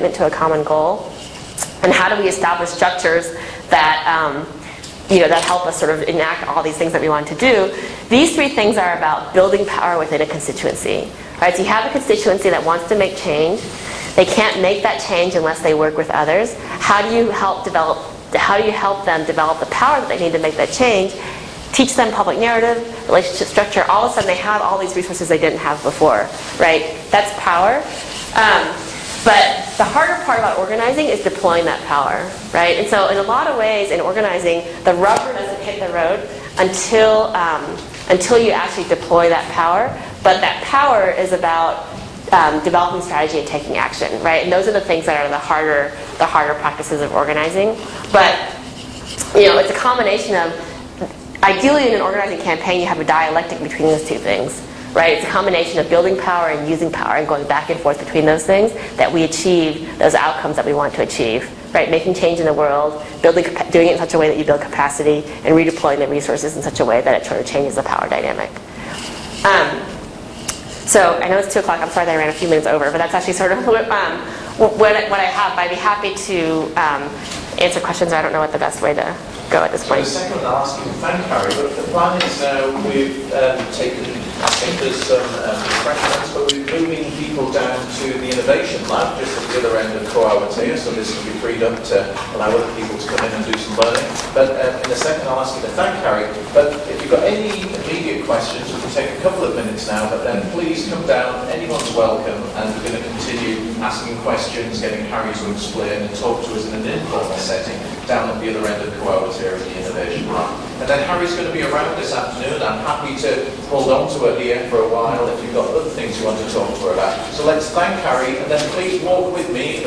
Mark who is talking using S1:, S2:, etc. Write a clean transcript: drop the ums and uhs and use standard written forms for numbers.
S1: to a common goal? And how do we establish structures that that help us sort of enact all these things that we want to do? These three things are about building power within a constituency. Right? So you have a constituency that wants to make change. They can't make that change unless they work with others. How do you help them develop the power that they need to make that change? Teach them public narrative, relationship structure. All of a sudden they have all these resources they didn't have before. Right? That's power. But the harder part about organizing is deploying that power, right? And so in a lot of ways in organizing, the rubber doesn't hit the road until you actually deploy that power. But that power is about developing strategy and taking action, right? And those are the things that are the harder practices of organizing. But it's a combination of, ideally in an organizing campaign, you have a dialectic between those two things. Right? It's a combination of building power and using power and going back and forth between those things that we achieve those outcomes that we want to achieve. Right? Making change in the world, doing it in such a way that you build capacity, and redeploying the resources in such a way that it sort of changes the power dynamic. So I know it's 2 o'clock. I'm sorry that I ran a few minutes over, but that's actually sort of what I have. I'd be happy to answer questions. I don't know what the best way to go at this point.
S2: So the second one I'll ask you to thank Harry, but the plan is now we've taken, I think there's some refreshments, but we're moving people down to the innovation lab just at the other end of Ko Awatea, so this will be freed up to allow other people to come in and do some learning. But in a second I'll ask you to thank Harry, but if you've got any immediate questions, we can take a couple of minutes now, but then please come down, anyone's welcome, and we're going to continue asking questions, getting Harry to explain and talk to us in an informal setting down at the other end of Ko Awatea in the innovation lab. And then Harry's going to be around this afternoon. I'm happy to hold on to her here for a while if you've got other things you want to talk to her about. So let's thank Harry, and then please walk with me.